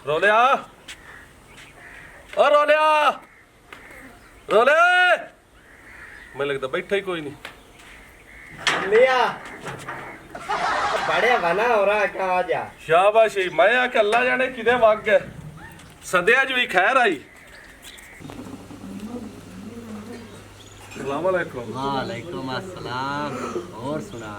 ਰੋਲਿਆ ਓ ਰੋਲਿਆ ਰੋਲੇ ਮੈਨੂੰ ਲੱਗਦਾ ਬੈਠਾ ਹੀ ਕੋਈ ਨਹੀਂ लिया बड़े बना हो रहा क्या आजा ਸ਼ਾਬਾਸ਼ ਈ ਮੈਂ ਆ ਕਿ ਅੱਲਾ ਜਾਣੇ ਕਿਦੇ ਵਗ ਗਿਆ ਸਦਿਆ ਜੀ ਵੀ ਖੈਰ ਆਈ ਸਲਾਮ ਅਲੈਕੁਮ वालेकुम अस्सलाम और सुना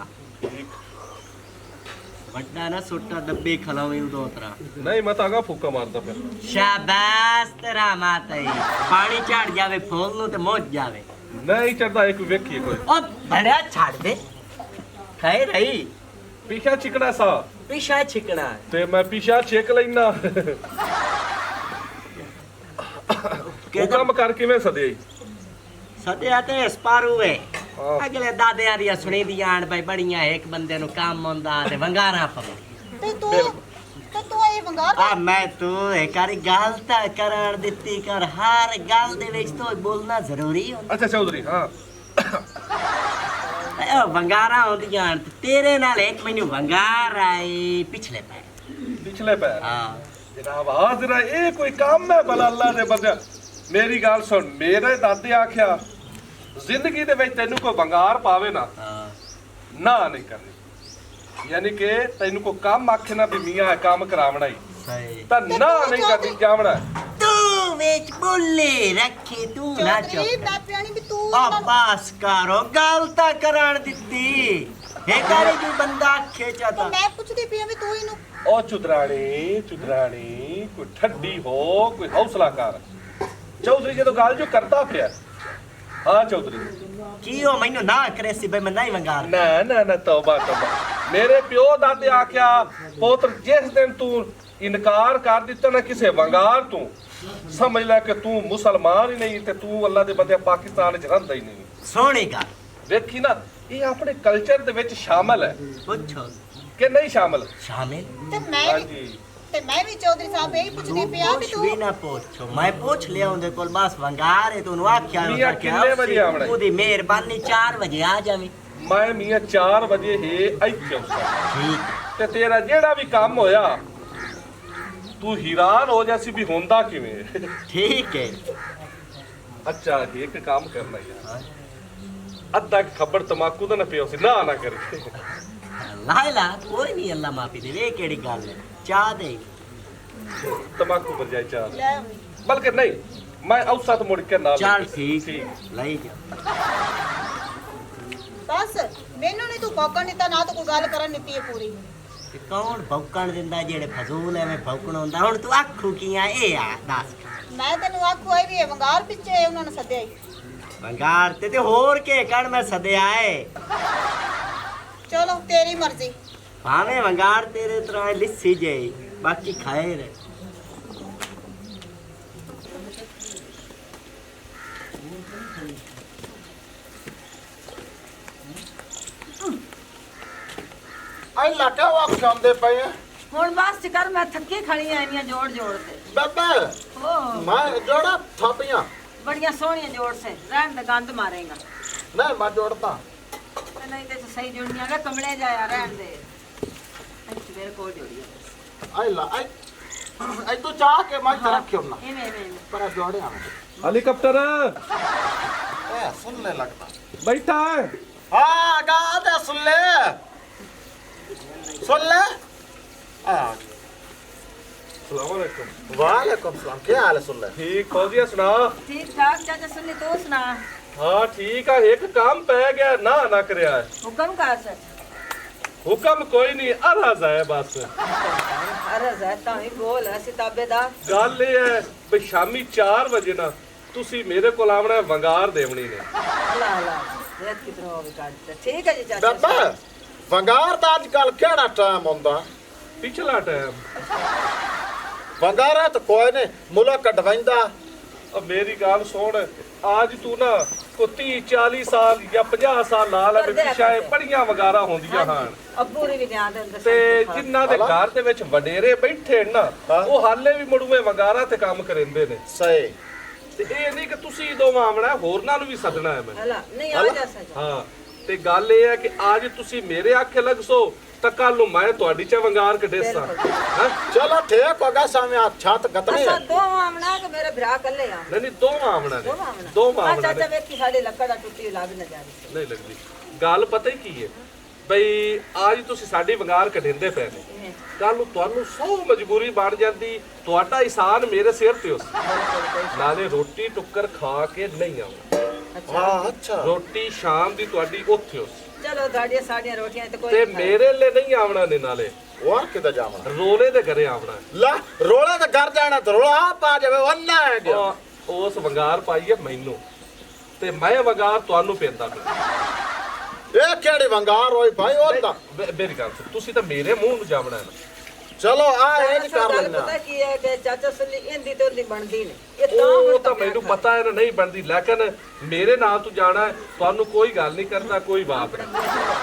बड़ा ना सुट्टा डब्बे खलावी दो तरह नहीं मैं तागा फूका मारता फिर शाबाश तेरा माता ही पानी चढ़ जावे फूल नु ते मोच जावे नहीं चढ़ता एक वेखिए कोई ओ बड़ा छाड़ दे खाए रही पीछा चिकना सा पीछा छिकना ते मैं पीछा छेक लेना हुकम कर किवें सदे सदे आते स्पारू है हाँ। अगले दादियां दी सुनी दी आन भाई बड़ियां एक बंदे नु काम होंदा ते वंगारा पवे ਤੇ ਤੂੰ ਇਹ ਵੰਗਾਰ आ मैं तू एक कारी गल ता करन दित्ती कर हर गल दे विच तो बोलना जरूरी होंदा अच्छा चौधरी हाँ ए वंगारा होंदियां ते तेरे नाल एक मैनू वंगार आई पिछले पैर पिछले पैर हां जनाब हाजरा ये कोई काम है भला अल्लाह दे बंदे मेरी गल सुन मेरे दादे आख्या जिंदगी दे विच तैनू कोई बंगार पावे ना ना नहीं करनी यानी कि तैनू को काम आखे ना भी मियां काम करावना ही सही ता ना नहीं करनी जावना तू विच बोले रखे तू ना ਚੌਧਰੀ चुप ਮੈਂ ਪਿਆਣੀ ਵੀ ਤੂੰ आ बस करो गल ता करन दित्ती हे कारी जो बंदा आखे चाहता ਮੈਂ ਪੁੱਛਦੀ ਪਈ ਵੀ ਤੂੰ ਇਹਨੂੰ ओ चुदरानी कोई ठंडी हो कोई हौसला कर चौधरी जो गाल जो करता फिर हाँ चौधरी की हो मैनू ना करे सी भाई मैं नहीं वंगार ना ना ना तौबा तौबा मेरे प्यो दादे आख्या पुत्र जिस दिन तू इनकार कर दिता ना किसे वंगार तू समझ ले कि तू मुसलमान ही नहीं ते तू अल्लाह दे बंदे पाकिस्तान च रहिंदा ही नहीं सोनी गल वेखी ना ये अपने कल्चर दे विच शामिल है पुछो कि नहीं शामिल शामिल ਤੇ ਮੈਂ हाँ ਵੀ जी ਤੇ ਮੈਂ ਵੀ ਚੌਧਰੀ ਸਾਹਿਬ ਇਹੀ ਪੁੱਛਦੀ ਪਈ ਆ ਵੀ कुछ ਤੂੰ भी ना पूछो मैं पूछ लिया उनके कोल बस वंगार है तू आख्या मियां किन्ने बजे आवना है? ओदी मेहरबानी 4 बजे आ जावी मैं मियां 4 बजे ही ਇੱਥੇ ਉਸਾ ठीक ਤੇ ਤੇਰਾ ਜਿਹੜਾ ਵੀ ਕੰਮ ਹੋਇਆ ਤੂੰ ਹੈਰਾਨ ਹੋ ਜਾਸੀ ਵੀ ਹੁੰਦਾ ਕਿਵੇਂ ठीक है ਅੱਛਾ ਇੱਕ ਕੰਮ ਕਰਨਾ ਯਾਰ ਅੱਧਾ ਖੱਬੜ ਤਮਾਕੂ ਦਾ ਨਾ ਪਿਓ ਸੀ ਨਾ ਕਰੀ लाइला कोई नहीं अल्लाह माफी दे वे केड़ी गल है चाह दे तमाकू पर जाए चार ਲੈ ਆਵੀਂ। बल्कि नहीं मैं औसत मुड़ के ना चल ठीक लाई जा ਬਸ ਮੈਨੂੰ ਨਹੀਂ ਤੂੰ ਪੌਕਣ ਦਿੱਤਾ ਨਾ ਤੂੰ ਕੋਈ ਗੱਲ ਕਰਨ ਦਿੱਤੀ ਹੈ ਪੂਰੀ ते कौन भौकण दिंदा जेड़े फजूल एवें भौकण हुंदा हुन तू आखू कियां ए आ दस ਮੈਂ ਤੈਨੂੰ ਆਖੂ ਆਈ ਵੀ ਇਹ ਵੰਗਾਰ ਪਿੱਛੇ ਉਹਨਾਂ ਨੇ ਸੱਦਿਆ ਈ। भंगार ते होर के कण मैं सदया है ਚਲੋ ਤੇਰੀ ਮਰਜ਼ੀ भावे भंगार तेरे तरह लिस्सी जाई बाकी खाए रे आई लाटा वो खांदे पे हैं ਹੁਣ ਬਸ ਕਰ ਮੈਂ ਥੱਕੀ ਖੜੀ ਆਈਆਂ ਜੋੜ ਜੋੜ ਤੇ बाबा ਓ मैं जोड़ा थापियां ਬੜੀਆਂ ਸੋਹਣੀਆਂ ਜੋੜ ਸੇ ਰਹਿਣ ਦੇ ਗੰਦ ਮਾਰੇਗਾ नहीं मैं जोड़ता ਨਹੀਂ ਤੇ ਸਹੀ ਜੁੜਨੀਆਂ ਵੇ ਕਮਲੇ ਜਾਇਆ ਰਹਿਣ ਦੇ ਅੱਛਾ ਮੇਰੇ ਕੋਲ ਜੋੜੀ आई ला आई आई तो चाह के मैं रखियो ना ਐਵੇਂ पर जोड़े आ हेलीकॉप्टर ए सुनने लगता बैठा है हां गा दे सुन ले आ सलाम अलैकुम वालेकुम सलाम क्या हाल है सुन ले ठीक फौजिया सुना ਠੀਕ ਠਾਕ ਚਾਚਾ ਸੁਣੀ ਤੂੰ ਸੁਣਾ हाँ ठीक है एक काम पै गया ना करया है ਹੁਕਮ ਕਰ ਸਰ हुक्म कोई नहीं अरज है बस ਅਰੇ ਜ਼ੈਤਾ ਹੀ ਬੋਲ ਅਸੀਂ ਤਾਬੇਦਾਰ गल ये है भी शामी 4 बजे ना तुसी मेरे को आवना वंगार देवनी ने ਅੱਲਾ ਅੱਲਾ ਜ਼ੈਤ ਕਿਤਨਾ ਹੋਵੇ ਕੱਢ ਠੀਕ ਹੈ ਜੀ ਚਾਚਾ बाबा वंगार तो आजकल केड़ा टाइम होंदा पिछला टाइम वंगारा तो कोई नहीं मुल्क कटवाइंदा अब मेरी गाल सुन आज तू ना को 30-40 साल या 50 साल ला ले ਕਰਦੇ ਆ, ਪਿਛਾ ਕਰਦੇ ਆ। ਬੜੀਆਂ ਵਗਾਰਾਂ ਹੁੰਦੀਆਂ ਹਨ ਅੱਬੂ ਨੇ ਵੀ ਧਿਆਨ ਦੇ ਅੰਦਰ ਤੇ ਜਿਨ੍ਹਾਂ ਦੇ ਘਰ ਦੇ ਵਿੱਚ ਵਡੇਰੇ ਬੈਠੇ ਨਾ ਹਾਂ। ਉਹ ਹਾਲੇ ਵੀ ਮੁੜੂਏ ਵਗਾਰਾਂ ਤੇ ਕੰਮ ਕਰਿੰਦੇ ਨੇ सही ਤੇ ਇਹ ਨਹੀਂ ਕਿ ਤੁਸੀਂ ਦੋਵਾਂ ਆਵਣਾ ਹੋਰਨਾਂ ਨੂੰ ਵੀ ਸੱਦਣਾ ਹੈ ਮੈਂ ਹਲਾ ਨਹੀਂ ਆ ਜਾ ਸਜਾ ਹਾਂ ਤੇ ਗੱਲ ਇਹ ਹੈ ਕਿ ਅੱਜ ਤੁਸੀਂ ਮੇਰੇ ਆਖੇ ਲੱਗਸੋ ਤਾਂ ਕੱਲ ਨੂੰ ਮੈਂ ਤੁਹਾਡੀ ਚ ਵੰਗਾਰ ਕੱਢੇਸਾਂ ਹਾਂ। चलो ठीक होगा सामने छत गतने ਅਸਾਂ ਦੋ ਆਮਣਾ ਕਿ ਮੇਰੇ ਭਰਾ ਕੱਲੇ ਆ ਨਹੀਂ ਦੋ ਆਮਣਾ ਦੋ ਨੇ ਆਮਣਾ ਦੋ ਆਮਣਾ ਅੱਛਾ ਨੇ ਵੇਖੀ ਸਾਡੇ ਲੱਕੜ ਦਾ ਟੁੱਟੀ ਲੱਗ ਨਾ ਜਾਵੇ ਨਹੀਂ ਲੱਗਦੀ ਗੱਲ ਪਤਾ ਹੀ ਕੀ ਹੈ ਬਈ ਅੱਜ ਤੁਸੀਂ ਸਾਡੀ ਵੰਗਾਰ ਕੱਢਿੰਦੇ ਪਏ ਨੇ ਕੱਲ ਨੂੰ ਤੁਹਾਨੂੰ ਸੌ ਮਜਬੂਰੀ ਬਣ ਜਾਂਦੀ ਤੁਹਾਡਾ ਇਸਾਨ ਮੇਰੇ ਸਿਰ ਤੇ ਉਸ ਨਾਲੇ ਰੋਟੀ ਟੁੱਕਰ ਖਾ ਕੇ ਨਹੀਂ ਆਉਣਾ हाँ अच्छा ਰੋਟੀ ਸ਼ਾਮ ਦੀ ਤੁਹਾਡੀ ਉੱਥੇ ਉਸ ਚਲੋ ਤੁਹਾਡੀਆਂ ਸਾਡੀਆਂ ਰੋਟੀਆਂ ਤੇ ਕੋਈ ਤੇ ਮੇਰੇ ਲਈ ਨਹੀਂ ਆਉਣਾ ਨੇ ਨਾਲੇ और किधर जावना ਰੋਲੇ ਦੇ ਘਰੇ ਆਉਣਾ ला रोला तो घर जाना तो रोला आप आ जावे वन्ना है गया ਉਹ ਉਸ ਵੰਗਾਰ ਪਾਈ ਹੈ ਮੈਨੂੰ ਤੇ ਮੈਂ ਵੰਗਾਰ ਤੁਹਾਨੂੰ ਪੈਂਦਾ ਪਿਆ ये केड़ी वंगार होई भाई ओदा ਮੇਰੀ ਗੱਲ ਸੁਣ, ਤੁਸੀਂ ਤਾਂ ਮੇਰੇ मूंह ਨੂੰ ਜਾਵਣਾ ਹੈ ਨਾ चलो आ ये नहीं कर ਗੱਲ लेना ਪਤਾ ਕੀ ਹੈ ਕਿ ਚਾਚਾ ਸੱਲੀ ਇੰਦੀ ਤੇ ਉਹਦੀ ਬਣਦੀ ਨੇ ਇਹ ਤਾਂ ਉਹ ਹੁਣ ਤਾਂ ਮੈਨੂੰ ਪਤਾ ਹੈ ਨਾ ਨਹੀਂ ਬਣਦੀ ਲੇਕਿਨ ਮੇਰੇ ਨਾਲ ਤੂੰ ਜਾਣਾ ਹੈ, ਤੁਹਾਨੂੰ ਕੋਈ ਗੱਲ ਨਹੀਂ ਕਰਦਾ ਕੋਈ ਬਾਤ ਨਹੀਂ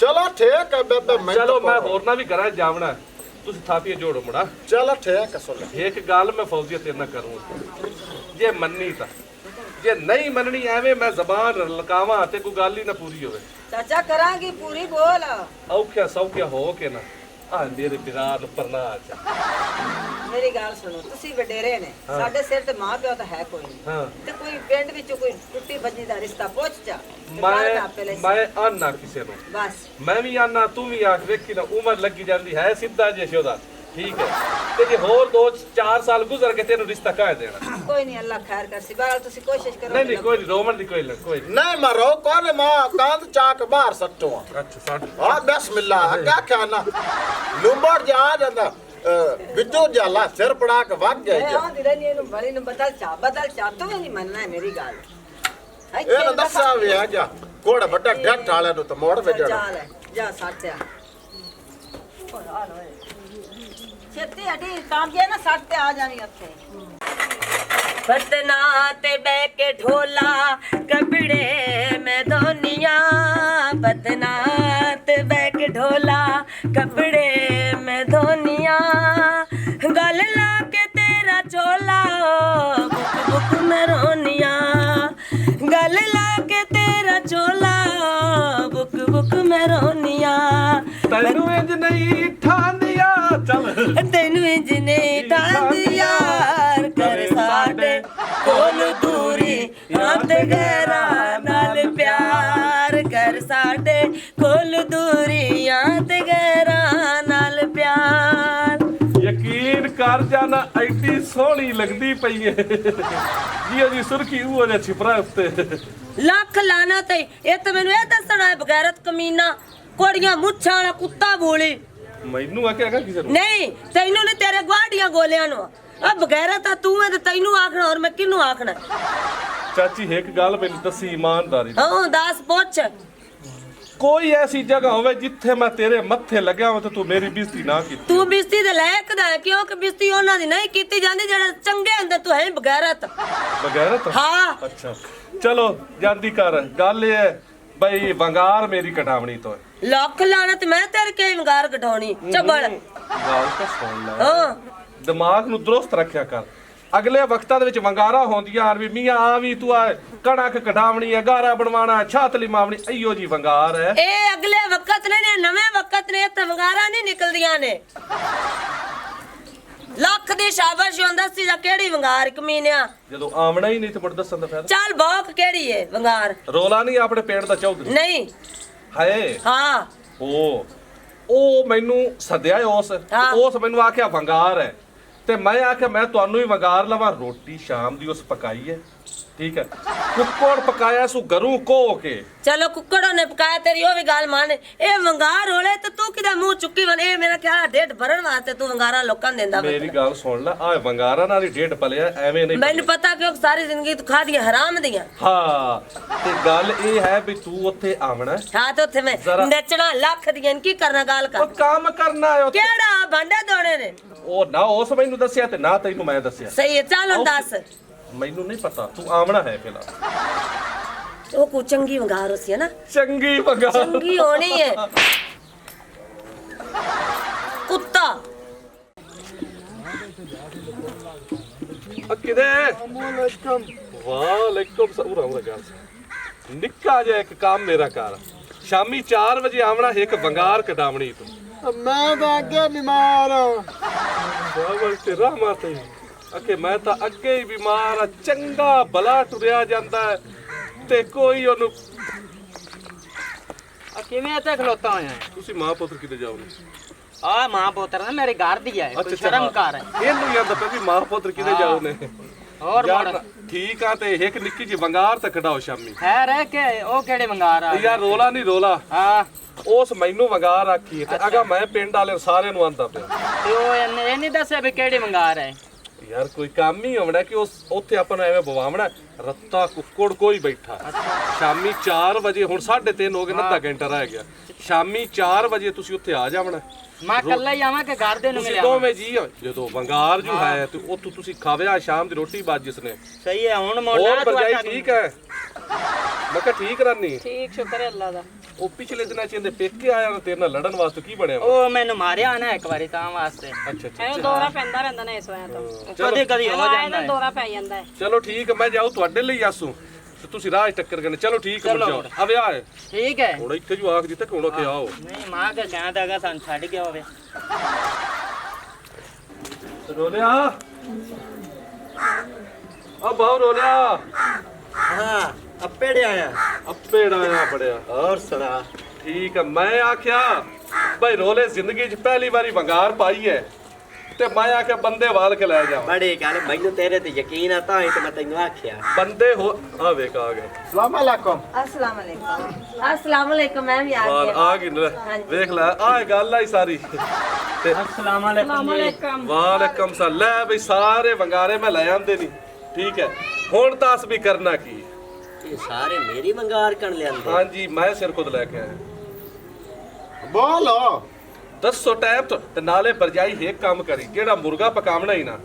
चलो ठीक है बेबे मैं ਚਲੋ ਮੈਂ ਹੋਰ ਨਾ ਵੀ ਘਰਾਂ ਜਾਵਣਾ ਹੈ, ਤੁਸੀਂ ਥਾਪੀਏ ਜੋੜੋ ਮੁੰਡਾ चलो ठीक है सुन ਇੱਕ ਗੱਲ ਮੈਂ ਫੌਜੀਆ ਤੇਰੇ ਨਾਲ ਕਰੂੰ ਜੇ ਮੰਨੀ ਤਾਂ ਜੇ ਨਹੀਂ ਮੰਨਣੀ ਐਵੇਂ ਮੈਂ ਜ਼ਬਾਨ ਲਕਾਵਾਂ ਤੇ ਕੋਈ ਗੱਲ ਹੀ ਨਾ ਪੂਰੀ ਹੋਵੇ ਚਾਚਾ ਕਰਾਂਗੀ ਪੂਰੀ ਬੋਲ ਔਖਿਆ ਸੌਖਿਆ ਹੋ ਕੇ ਨਾ ਆ ਮੇਰੇ ਪਿਆਰ ਨੂੰ ਪਰਨਾ ਆ ਮੇਰੀ ਗੱਲ ਸੁਣੋ ਤੁਸੀਂ ਵਡੇਰੇ ਨੇ ਸਾਡੇ ਸਿਰ ਤੇ ਮਾਂ ਪਿਓ ਤਾਂ ਹੈ ਕੋਈ ਨਹੀਂ ਹਾਂ ਤੇ ਕੋਈ ਪਿੰਡ ਵਿੱਚੋਂ ਕੋਈ ਟੁੱਟੀ ਭੱਜੀ ਦਾ ਰਿਸ਼ਤਾ ਪੁੱਛ ਜਾ ਤੇ ਬਾਹਰ ਦਾ ਆਪੇ ਲੈ ਮੈਂ ਆਨਾ ਕਿਸੇ ਨੂੰ ਬਸ ਮੈਂ ਵੀ ਆਨਾ ਤੂੰ ਵੀ ਆਖ ਵੇਖੀ ਨਾ ਉਮਰ ਲੱਗੀ ਜਾਂਦੀ ਹੈ ਸਿੱਧਾ ਜੇ ਸ਼ੋਦਾ ਠੀਕ ਹੈ ਤੇ ਜੇ ਹੋਰ 2-4 ਸਾਲ ਗੁਜ਼ਰ ਕੇ ਤੈਨੂੰ ਰਿਸ਼ਤਾ ਕਾਹ ਦੇਣਾ ਕੋਈ ਨਹੀਂ ਅੱਲਾ ਖੈਰ ਕਰਸੀ ਬਾਹਰ ਤੁਸੀਂ ਕੋਸ਼ਿਸ਼ ਕਰੋ ਨਹੀਂ ਨਹੀਂ ਕੋਈ ਨਹੀਂ ਰੋਮਨ ਦੀ ਕੋਈ ਕੋਈ नहीं मरो कौन मां कांद चाक बाहर सट्टो ਅੱਛਾ ਸਾਡ हां बिस्मिल्लाह क्या ख्याल लुंबड़ जा जांदा बिजू जाला सिर पड़ा के भाग ਮੈਂ गया ਆਂਦੀ ਰਹਿੰਦੀ ਇਹਨੂੰ ਬੜੀ ਨੂੰ ਬਦਲ ਚਾ ਤੂੰ ਵੀ ਨਹੀਂ ਮੰਨਣਾ ਹੈ ਮੇਰੀ ਗੱਲ ਇਹ ਨਾ ਦੱਸਿਆ ਵੀ ਆ ਜਾ ਕੋੜਾ ਵੱਡਾ ਗੱਠ ਵਾਲਿਆਂ ਨੂੰ ਤਾਂ ਮੋੜ ਵੇ ਜਾ ਲੈ ਜਾ ਸਾਟਿਆ ਛੇਤੀ ਹਟੀ ਕੰਮ ਜੇ ਨਾ ਸੱਟ ਤੇ ਆ ਜਾਵੀਂ ਉੱਥੇ ਫਤਨਾ ਤੇ ਬਹਿ ਕੇ ਢੋਲਾ ਕਪੜੇ ਮੈਂ ਧੋਨੀਆਂ ਫਤਨਾ ਤੇ ਬਹਿ ਕੇ ਢੋਲਾ ਕਪੜੇ ਮੈਂ ਧੋਨੀਆਂ ਗਲ ਲਾ ਕੇ ਤੇਰਾ ਚੋਲਾ ਬੁਕ ਬੁਕ ਮੈਂ ਰੋਨੀਆਂ ਗਲ ਲਾ ਕੇ ਤੇਰਾ ਚੋਲਾ ਬੁਕ ਬੁਕ ਮੈਂ ਰੋਨੀਆਂ ਤੈਨੂੰ ਇੰਜ ਨਹੀਂ ਠਾਂਦੀਆਂ ਚੱਲ ਤੈਨੂੰ ਇੰਜ ਨਹੀਂ ਠਾਂਦੀ ਯਾਰ ਕਰ ਸਾਡੇ ਕੋਲ ਦੂਰੀ ਰਾਤ ਗਹਿਰਾ ਨਾਲ ਪਿਆਰ ਕਰ ਸਾਡੇ ਕੋਲ ਦੂਰੀ ਰਾਤ ਗਹਿਰਾ ਨਾਲ ਪਿਆਰ ਯਕੀਨ ਕਰ ਜਾਣਾ ਐਡੀ ਸੋਹਣੀ ਲੱਗਦੀ ਪਈ ਏ ਜੀ ਸੁਰਖੀ ਉਹ ਨੇ ਛਿਪਰਾ ਉੱਤੇ ਲੱਖ ਲਾਣਾ ਤੇ ਇਹ ਤਾਂ ਮੈਨੂੰ ਇਹ ਦੱਸਣਾ ਹੈ ਬਗੈਰਤ ਕਮੀਨਾ ਕੋੜੀਆਂ ਮੁੱਛਾਂ ਵਾਲਾ ਕੁੱਤਾ ਬੋਲੀ ਮੈਨੂੰ ਆ ਕੇ ਆਗਾ ਕਿਸੇ ਨੂੰ ਨਹੀਂ ਤੈਨੂੰ ਨੇ ਤੇਰੇ ਗਵਾਡੀਆਂ ਗੋਲਿਆਂ ਨੂੰ ਆ ਬਗੈਰਤ ਤਾਂ ਤੂੰ ਹੈ ਤੇ ਤੈਨੂੰ ਆਖਣਾ ਹੋਰ ਮੈਂ ਕਿਹਨੂੰ ਆਖਣਾ ਚਾਚੀ ਇੱਕ ਗੱਲ ਮੈਨੂੰ ਦੱਸੀ ਇਮਾਨਦਾਰੀ ਹਾਂ ਦੱਸ ਪੁੱਛ ਕੋਈ ਐਸੀ ਜਗ੍ਹਾ ਹੋਵੇ ਜਿੱਥੇ ਮੈਂ ਤੇਰੇ ਮੱਥੇ ਲੱਗਿਆ ਹੋਵਾਂ ਤੇ ਤੂੰ ਮੇਰੀ ਬੇਇੱਜ਼ਤੀ ਨਾ ਕੀਤੀ ਤੂੰ ਬਿਸਤੀ ਦੇ ਲਾਇਕ ਦਾ ਹੈ, ਕਿਉਂਕਿ ਬਿਸਤੀ ਉਹਨਾਂ ਦੀ ਨਹੀਂ ਕੀਤੀ ਜਾਂਦੀ ਜਿਹੜੇ ਚੰਗੇ ਹੁੰਦੇ ਤੂੰ ਹੈ ਬਗੈਰਤ ਬਗੈਰਤ ਹਾਂ ਅੱਛਾ ਚਲੋ ਜਾਂਦੀ ਕਰ ਗੱਲ ਇਹ ਹੈ ਬਈ ਵੰਗਾਰ ਮੇਰੀ ਕਟਾਵਣੀ ਤੋਂ ਹੈ ਲੱਖ ਲਾਣਤ ਮੈਂ ਤੇਰੇ ਕੇ ਵੰਗਾਰ ਘਟਾਉਣੀ ਚੱਬੜ ਗੱਲ ਤਾਂ ਸੁਣ ਲੈ ਹਾਂ ਦਿਮਾਗ ਨੂੰ ਦਰੁਸਤ ਰੱਖਿਆ ਕਰ ਅਗਲੇ ਵਕਤਾਂ ਦੇ ਵਿੱਚ ਵੰਗਾਰਾ ਹੁੰਦੀਆਂ ਵੀ ਮੀਆਂ ਆ ਵੀ ਤੂੰ ਆ ਕਣਕ ਕਢਾਵਣੀ ਹੈ ਗਾਰਾ ਬਣਵਾਣਾ ਛਾਤਲੀ ਮਾਵਣੀ ਅਈਓ ਜੀ ਵੰਗਾਰ ਹੈ ਇਹ ਅਗਲੇ ਵਕਤ ਨੇ ਨਵੇਂ ਵਕਤ ਨੇ ਤੇ ਵੰਗਾਰਾ ਨਹੀਂ ਨਿਕਲਦੀਆਂ ਨੇ ਲੱਖ ਦੀ ਸ਼ਾਬਾਸ਼ ਹੁੰਦਾ ਸੀ ਜਾਂ ਕਿਹੜੀ ਵੰਗਾਰ ਕਮੀਨਿਆ ਜਦੋਂ ਆਵਣਾ ਹੀ ਨਹੀਂ ਤੇ ਮੁੜ ਦੱਸਣ ਦਾ ਫਾਇਦਾ ਚੱਲ ਬੌਕ ਕਿਹੜੀ ਏ ਵੰਗਾਰ ਰੋਲਾ ਨਹੀਂ ਆਪਣੇ ਪੇਟ ਦਾ ਚੌਧਰੀ ਨਹੀਂ ਹਾਏ ਹਾਂ ਉਹ ਮੈਨੂੰ ਸੱਦਿਆ ਉਸ ਮੈਨੂੰ ਆਖਿਆ ਵੰਗਾਰ ਹੈ ਤੇ ਮੈਂ ਆਖਿਆ ਮੈਂ ਤੁਹਾਨੂੰ ਹੀ ਵੰਗਾਰ ਲਵਾਂ ਰੋਟੀ ਸ਼ਾਮ ਦੀ ਉਸ ਪਕਾਈ ਹੈ ਠੀਕ ਹੈ ਕੁੱਕੜ ਪਕਾਇਆ ਸੂ ਗਰੂ ਕੋ ਕੇ ਚਲੋ ਕੁੱਕੜੋਂ ਨੇ ਪਕਾਇਆ ਤੇਰੀ ਉਹ ਵੀ ਗੱਲ ਮੰਨ ਇਹ ਵੰਗਾਰ ਹੋਲੇ ਤੇ ਤੂੰ ਕਿਦਾ ਮੂੰਹ ਚੁੱਕੀ ਵਨ ਇਹ ਮੇਰਾ ਖਿਆਲ ਢਿੱਡ ਭਰਨ ਵਾਸਤੇ ਤੂੰ ਵੰਗਾਰਾ ਲੋਕਾਂ ਦਿੰਦਾ ਮੇਰੀ ਗੱਲ ਸੁਣ ਲੈ ਆ ਵੰਗਾਰਾ ਨਾਲ ਹੀ ਢਿੱਡ ਪਲਿਆ ਐਵੇਂ ਨਹੀਂ ਮੈਨੂੰ ਪਤਾ ਕਿ ਉਹ ਸਾਰੀ ਜ਼ਿੰਦਗੀ ਤੂੰ ਖਾਦੀਆਂ ਹਰਾਮ ਦੀਆਂ ਹਾਂ ਤੇ ਗੱਲ ਇਹ ਹੈ ਵੀ ਤੂੰ ਉੱਥੇ ਆਵਣਾ ਹਾਂ ਤੇ ਉੱਥੇ ਮੈਂ ਨੱਚਣਾ ਲੱਖ ਦੀਆਂ ਕੀ ਕਰਨਾ ਗੱਲ ਉਹ ਕਰ ਕੰਮ ਕਰਨਾ ਹੈ ਉੱਥੇ ਕਿਹੜਾ ਭਾਂਡੇ ਦੋਣੇ ਨੇ ਉਹ ਨਾ ਉਸ ਮੈਨੂੰ ਦੱਸਿਆ ਤੇ ਨਾ ਤੈਨੂੰ ਮੈਂ ਦੱਸਿਆ ਸਹੀ ਹੈ ਚੱਲ ਹੁਣ ਦੱਸ ਮੈਨੂੰ ਨਹੀਂ ਪਤਾ ਤੂੰ ਆਵਣਾ ਹੈ ਫਿਲਹਾਲ ਉਹ ਕੋ ਚੰਗੀ ਵੰਗਾਰ ਸੀ ਨਾ ਚੰਗੀ ਵੰਗਾਰ ਚੰਗੀ ਹੋਣੀ ਹੈ ਕੁੱਤਾ ਕਿਦੇ ਵਾਲੇਕੁਮ ਸਲਾਮ ਨਿੱਕਾ ਜਿਹਾ ਇੱਕ ਕੰਮ ਮੇਰਾ ਕਰ ਸ਼ਾਮੀ 4 ਵਜੇ ਆਵਣਾ ਇੱਕ ਵੰਗਾਰ ਕਢਾਵਣੀ ਤੂੰ ਮੈਂ ਤਾਂ ਅੱਗੇ ਬਿਮਾਰ ਹਾਂ ਬਾਬਾ ਤੇ ਰਹਿਮਤ ਹੈ ਅਕੇ ਮੈਂ ਤਾਂ ਅੱਗੇ ਹੀ ਬਿਮਾਰ ਆ ਚੰਗਾ ਭਲਾ ਟੁਰਿਆ ਜਾਂਦਾ ਹੈ ਤੇ ਕੋਈ ਉਹਨੂੰ ਆ ਕਿਵੇਂ ਇੱਥੇ ਖਲੋਤਾ ਹੋਇਆ ਹੈ? ਤੁਸੀਂ ਮਾਂ ਪੁੱਤਰ ਕਿਤੇ ਜਾਓਗੇ ਆ ਮਾਂ ਪੁੱਤਰ ਨਾ ਮੇਰੇ ਘਰ ਦੀ ਹੈ ਕੋਈ ਸ਼ਰਮ ਕਰ ਹੈ ਇਹਨੂੰ ਯਾਦ ਪੈ ਵੀ ਮਾਂ ਪੁੱਤਰ ਕਿਤੇ ਜਾਓਗੇ ਹੋਰ ਯਾਰ, ਮਾੜਾ ਠੀਕ ਆ ਤੇ ਇੱਕ ਨਿੱਕੀ ਜਿਹੀ ਵੰਗਾਰ ਤਾਂ ਕਢਾਓ ਸ਼ਾਮੀ ਹੈ ਰਹਿ ਕੇ ਉਹ ਕਿਹੜੇ ਮੰਗਾਰ ਆ ਯਾਰ ਰੋਲਾ ਨਹੀਂ ਰੋਲਾ ਹਾਂ ਉਸ ਮੈਨੂੰ ਵੰਗਾਰ ਆਖੀ ਤੇ ਅਗਾ ਮੈਂ ਪਿੰਡ ਵਾਲੇ ਸਾਰਿਆਂ ਨੂੰ ਆਂਦਾ ਪਿਆ ਤੇ ਉਹ ਇਹ ਨਹੀਂ ਦੱਸਿਆ ਵੀ ਕਿਹੜੇ ਮੰਗਾਰ ਹੈ ਯਾਰ ਕੋਈ ਕੰਮ ਹੀ ਹੋਣਾ ਕਿ ਉਸ ਉੱਥੇ ਆਪਾਂ ਨੂੰ ਐਵੇਂ ਬਵਾਵਣਾ ਰੱਤਾ ਕੁੱਕੜ ਕੋਈ ਬੈਠਾ ਸ਼ਾਮੀ 4 ਵਜੇ ਹੁਣ 3:30 ਹੋ ਗਏ ਨਾ ਅੱਧਾ ਘੰਟਾ ਰਹਿ ਗਿਆ ਸ਼ਾਮੀ 4 ਵਜੇ ਤੁਸੀਂ ਉੱਥੇ ਆ ਜਾਵਣਾ ਮੈਂ ਕੱਲਾ ਹੀ ਆਵਾਂ ਕਿ ਘਰ ਦੇ ਨੂੰ ਤੁਸੀਂ ਮਿਲਿਆ ਦੋਵੇਂ ਜੀ ਆ। ਜਦੋਂ ਵੰਗਾਰ ਜੋ ਹੈ ਤੇ ਉੱਥੋਂ ਤੁਸੀਂ ਖਾਵਿਆ ਸ਼ਾਮ ਦੀ ਰੋਟੀ ਬਾਅਦ ਜਿਸਨੇ ਸਹੀ ਹੈ ਹੁਣ ਹੋਰ ਮੋੜਨਾ ਭਰਜਾਈ ਠੀਕ ਹੈ ਮੈਂ ਕਿਹਾ ਠੀਕ ਰਾਨੀ ਠੀਕ ਸ਼ੁਕਰ ਹੈ ਅੱਲਾ ਦਾ ਉਹ ਪਿਛਲੇ ਦਿਨਾਂ ਚ ਇਹਦੇ ਪੇਕੇ ਆਇਆ ਤੇ ਤੇਰੇ ਨਾਲ ਲੜਨ ਵਾਸਤੇ ਕੀ ਬਣਿਆ ਉਹ ਮੈਨੂੰ ਮਾਰਿਆ ਨਾ ਇੱਕ ਵਾਰੀ ਤਾਂ ਵਾਸਤੇ ਅੱਛਾ ਅੱਛਾ ਇਹ ਦੌਰਾ ਪੈਂਦਾ ਰਹਿੰਦਾ ਨੇ ਇਸ ਵਾਰ ਤਾਂ ਕਦੇ ਕਦੀ ਹੋ ਜਾਂਦਾ ਇਹਦਾ ਹੈ ਦੌਰਾ ਪੈ ਜਾਂਦਾ ਹੈ ਚਲੋ ਠੀਕ ਹੈ ਮੈਂ ਜਾਉ ਤੁਹਾਡੇ ਲਈ ਆਸੂ ਤੇ ਤੁਸੀਂ ਰਾਹ 'ਚ ਟੱਕਰ ਗਏ ਚਲੋ ਠੀਕ ਹੈ ਚਲੋ। ਜਾਓ ਆ ਵਿਆਹ ਹੈ ਠੀਕ ਹੈ ਹੁਣ ਇੱਥੇ ਜੋ ਆਖ ਦਿੱਤਾ ਕਿ ਹੁਣ ਕਿ ਆਓ ਨਹੀਂ ਮਾਂ ਕੇ ਕਹਿੰਦਾ ਹੈਗਾ ਸਾਨੂੰ ਛੱਡ ਗਿਆ ਹੋਵੇ ਰੋਲਿਆ ਆ ਬਾਹਰ ਰੋਲਿਆ ਹਾਂ ਅੱਪੇੜੇ ਆਇਆ ਅੱਪੇ ਡਾਇਆ ਬੜਿਆ ਹੋਰ ਸੁਣਾ ਠੀਕ ਹੈ ਮੈਂ ਆਖਿਆ ਭਾਈ ਰੋਲੇ ਜ਼ਿੰਦਗੀ 'ਚ ਪਹਿਲੀ ਵਾਰੀ ਵੰਗਾਰ ਪਾਈ ਹੈ ਤੇ ਮੈਂ ਆਖਿਆ ਬੰਦੇ ਵਾਲ ਕੇ ਲੈ ਜਾ ਬੜੀ ਗੱਲ ਮੈਨੂੰ ਤੇਰੇ ਤੇ ਯਕੀਨ ਆ ਤਾਂ ਹੀ ਤੇ ਮੈਂ ਤੈਨੂੰ ਆਖਿਆ ਬੰਦੇ ਹੋ ਆ ਵੇਖ ਆ ਗਏ ਸਲਾਮ ਅਲੈਕੁਮ अस्सलाम वालेकुम मैं भी आ ਵਾਲ गया ਆ ਗਏ ਨੇ। ਵੇਖ ਲੈ ਆ ਗੱਲ ਆਈ ਸਾਰੀ ਤੇ अस्सलाम वालेकुम ਵਾਲੇਕਮ ਸਲਾਮ ਲੈ ਬਈ ਸਾਰੇ ਵੰਗਾਰੇ ਮੈਂ ਲੈ ਆਂਦੇ ਨਹੀਂ ਠੀਕ ਹੈ ਹੁਣ ਤਾਂ ਅਸ ਵੀ ਕਰਨਾ ਕੀ ਇਹ ਸਾਰੇ ਮੇਰੀ ਵੰਗਾਰ ਕਰਨ ਲਿਆਂਦੇ ਹਾਂਜੀ ਮੈਂ ਸਿਰ ਖੁਦ ਲੈ ਕੇ ਆਇਆ ਬੋਲੋ ਦੱਸੋ ਟਾਈਮ ਤੋਂ ਤੇ ਨਾਲੇ ਬਰਜਾਈ ਇੱਕ ਕੰਮ ਕਰੀ ਜਿਹੜਾ ਮੁਰਗਾ ਪਕਾਵਣਾ ਹੀ ਨਾ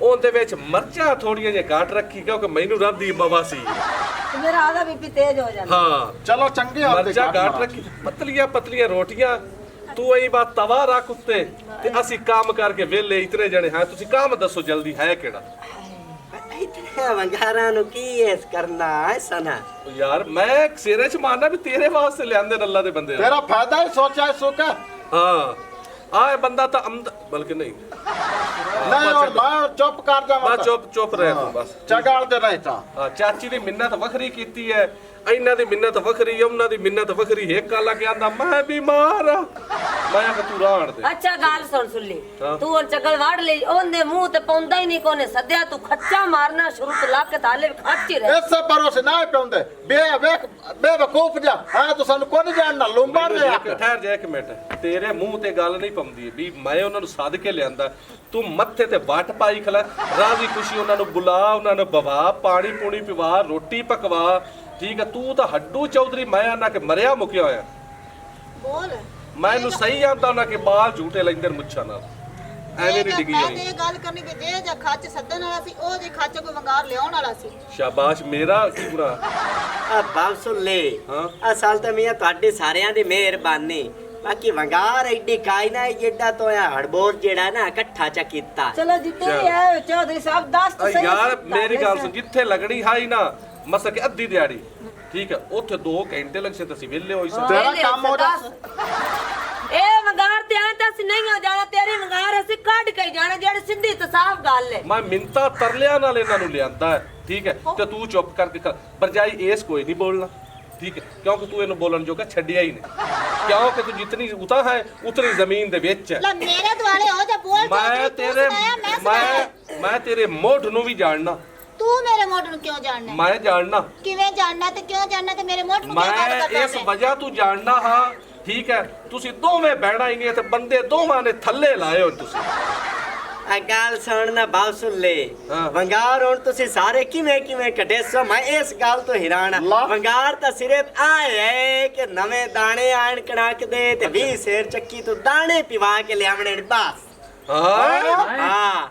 ਉਹਦੇ ਵਿੱਚ ਮਰਚਾਂ ਥੋੜੀਆਂ ਜਿਹੀਆਂ ਘੱਟ ਰੱਖੀ ਕਿਉਂਕਿ ਮੈਨੂੰ ਰੱਦੀ ਬਵਾਸੀ मेरा आधा बीपी तेज हो जाता ਹਾਂ ਚਲੋ ਚੰਗੇ ਆਪਦੇ ਮਰਚਾਂ ਘਰ ਘੱਟ ਰੱਖੀ ਪਤਲੀਆਂ ਪਤਲੀਆਂ ਰੋਟੀਆਂ ਤੂੰ ਇਹ ਬਾਤ ਤਵਾ ਰੱਖ ਉੱਤੇ ਤੇ ਅਸੀਂ ਕੰਮ ਕਰਕੇ ਵਿਹਲੇ ਇਤਨੇ ਜਣੇ ਹਾਂ ਤੁਸੀਂ ਕੰਮ ਦੱਸੋ ਜਲਦੀ ਹੈ ਕਿਹੜਾ ਇਤਨੇ ਵੰਗਾਰਾਂ ਨੂੰ ਕੀ ਇਸ ਕਰਨਾ ਐਸਾ ਨਾ ਉਹ ਯਾਰ ਮੈਂ ਸਿਰੇ 'ਚ ਮਾਰਨਾ ਵੀ ਤੇਰੇ ਵਾਸਤੇ ਲਿਆਂਦੇ ਨੇ ਅੱਲਾ ਦੇ ਬੰਦੇ ਤੇਰਾ ਫਾਇਦਾ ਹੀ ਸੋਚਿਆ ਸੁੱਕਾ ਹਾਂ ਆਹ ਬੰਦਾ ਤਾਂ ਬਲਕਿ ਨਹੀਂ ਨਹੀਂ ਹੁਣ ਮੈਂ ਚੁੱਪ ਕਰ ਜਾਵਾਂ ਬਸ ਚੁੱਪ ਰਹਿ ਤੂੰ ਬਸ ਚਗਾਲ ਦੇ ਨਹੀਂ ਤਾਂ ਚਾਚੀ ਦੀ ਮਿੰਨਤ ਵੱਖਰੀ ਕੀਤੀ ਹੈ ਇਹਨਾਂ ਦੀ ਮਿੰਨਤ ਵੱਖਰੀ ਉਹਨਾਂ ਦੀ ਮਿੰਨਤ ਵੱਖਰੀ ਇੱਕ ਕਾਲਾ ਕੇ ਆਂਦਾ ਮੈਂ ਬਿਮਾਰ ਆ ਮੈਂ ਕਿ ਤੂੰ ਰਾਣ ਦੇ अच्छा गाल सुन ली हाँ। तू और चकल वाड़ ले ओंदे मुंह ते पौंदा ही नहीं कोने सद्या तू खच्चा मारना शुरू तो ला के ताले खच ही रहे ਇਸੇ ਭਰੋਸੇ ਨਾ ਪਿਉਂਦੇ ਬੇਵਕੂਫ ਜਾ ਹਾਂ ਤੂੰ ਸਾਨੂੰ ਕੋਈ ਨਹੀਂ ਜਾਣਦਾ ਲੰਬਾ ਦੇ ਆ ਠਹਿਰ ਜਾ ਇੱਕ ਮਿੰਟ ਤੇਰੇ ਮੂੰਹ ਤੇ ਗੱਲ ਨਹੀਂ ਪੰਦੀ ਵੀ ਮੈਂ ਉਹਨਾਂ ਨੂੰ ਸੱਦ ਕੇ ਲਿਆਂਦਾ ਤੂੰ ਮੱਥੇ ਤੇ ਵੱਟ ਪਾਈ ਖਲਾ ਰਾਜ਼ੀ ਖੁਸ਼ੀ ਉਹਨਾਂ ਨੂੰ ਬੁਲਾ ਉਹਨਾਂ ਨੂੰ ਬਵਾ ਪਾਣੀ ਪੂਣੀ ਪਿਵਾ ਰੋਟੀ ਪਕਵਾ ਠੀਕ ਹੈ ਤੂੰ ਤਾਂ ਹੱਡੂ ਚੌਧਰੀ ਮੈਂ ਆਨਾ ਕਿ ਮਰਿਆ ਮੁਕਿਆ ਹੋਇਆ ਬੋਲ ਮੈਨੂੰ ਸਹੀ ਆਂਦਾ ਉਹਨਾਂ ਕੇ ਬਾਲ ਝੂਟੇ ਲੈਂਦੇ ਨੇ ਮੁੱਛਾਂ ਨਾਲ ਐਵੇਂ ਨਹੀਂ ਡਿੱਗੀ ਮੈਂ ਜਾਣੀ ਤੇ ਇਹ ਗੱਲ ਕਰਨੀ ਕਿ ਜੇ ਜਾਂ ਖੱਚ ਸੱਦਣ ਵਾਲਾ ਸੀ ਉਹ ਜੇ ਖੱਚ ਕੋਈ ਵੰਗਾਰ ਲਿਆਉਣ ਵਾਲਾ ਸੀ ਸ਼ਾਬਾਸ਼ ਮੇਰਾ ਕੀ ਬੁਰਾ ਆ ਬਾਲ ਸੁਣ ਲੈ ਹਾਂ। ਅਸਲ ਤੇ ਮੀਆਂ ਤੁਹਾਡੇ ਸਾਰਿਆਂ ਦੀ ਮਿਹਰਬਾਨੀ ਬਾਕੀ ਵੰਗਾਰ ਐਡੀ ਕਾਈ ਨਾ ਜਿੱਡਾ ਤੋਇਆ ਹੜਬੋਰ ਜਿਹੜਾ ਨਾ ਇਕੱਠਾ ਚ ਕੀਤਾ चलो जितने भी है चौधरी साहब 10 तो सही ਯਾਰ से ਮੇਰੀ ਗੱਲ ताले ਸੁਣ से। ਜਿੱਥੇ ਲੱਗਣੀ ਹਾਈ ਨਾ ਮਸਕ ਅੱਧੀ ਦਿਹਾੜੀ ਠੀਕ ਹੈ ਉੱਥੇ 2 ਘੰਟੇ ਲੱਗ ਸੇ ਤੁਸੀਂ ਵਿਹਲੇ ਹੋਈ ਸਨ ਤੇਰਾ ਕੰਮ ਹੋ ਜਾ ए वंगार ते आए तां नहीं हो जाना तेरी वंगार ਅਸੀਂ ਕੱਢ ਕੇ ਜਾਣਾ ਜਿਹੜੀ ਸਿੱਧੀ ਤੇ ਸਾਫ਼ ਗੱਲ ਹੈ ਮੈਂ ਮਿੰਤਾ ਤਰਲਿਆਂ ਨਾਲ ਇਹਨਾਂ ਨੂੰ ਲਿਆਂਦਾ ਹੈ ਠੀਕ ਹੈ ਤੇ ਤੂੰ ਚੁੱਪ ਕਰਕੇ ਕਰ ਬਰਜਾਈ ਇਸ ਕੋਈ ਨਹੀਂ ਬੋਲਣਾ ਠੀਕ ਹੈ ਕਿਉਂਕਿ ਤੂੰ ਇਹਨੂੰ ਬੋਲਣ ਜੋਗਾ ਛੱਡਿਆ ਹੀ ਨਹੀਂ ਕਿਉਂਕਿ ਤੂੰ ਜਿਤਨੀ ਉਤਾ ਹੈ ਉਤਨੀ ਜ਼ਮੀਨ ਦੇ ਵਿੱਚ ਹੈ ਲੈ ਮੇਰੇ ਦੁਆਲੇ ਹੋ ਜਾ ਬੋਲ ਮੈਂ ਤੇਰੇ ਮੈਂ ਤੇਰੇ ਮੋਢ ਨੂੰ ਵੀ ਜਾਣਨਾ ਤੂੰ ਮੇਰੇ ਮੋਢ ਨੂੰ ਕਿਉਂ ਜਾਣਨਾ ਮੈਂ ਜਾਣਨਾ ਕਿਵੇਂ ਜਾਣਨਾ ਤੇ ਕਿਉਂ ਜਾਣਨਾ ਤੇ ਮੇਰੇ ਮੋਢ ਨੂੰ ਕਿਉਂ ਗੱਲ ਮੈਂ ਕਰਦਾ ਇਸ ਵਜ੍ਹਾ ਤੂੰ ਜਾਣਨਾ ਹਾਂ ਠੀਕ ਹੈ ਤੁਸੀਂ ਦੋਵੇਂ ਬਹਿਣਾ ਹੀ ਨਹੀਂ ਤੇ ਬੰਦੇ ਦੋਵਾਂ ਨੇ ਥੱਲੇ ਲਾਏ ਹੋ ਤੁਸੀਂ ਆ ਗੱਲ ਸੁਣ ਨਾ ਬਾਲ ਸੁਣ ਲੈ ਹਾਂ। ਵੰਗਾਰ ਹੁਣ ਤੁਸੀਂ ਸਾਰੇ ਕਿਵੇਂ ਕੱਢੇ ਸੋ ਮੈਂ ਇਸ ਗੱਲ ਤੋਂ ਹੈਰਾਨ ਅੱਲਾ। ਆ ਵੰਗਾਰ ਤਾਂ ਸਿਰਫ ਆਏ ਕਿ ਨਵੇਂ ਦਾਣੇ ਆਣ ਕਣਕ ਦੇ ਤੇ 20 ਸੇਰ ਚੱਕੀ ਤੋਂ ਦਾਣੇ ਪਿਵਾ ਕੇ ਲਿਆਵਣੇ ਨੇ ਬਸ ਹਾਂ ਹਾਂ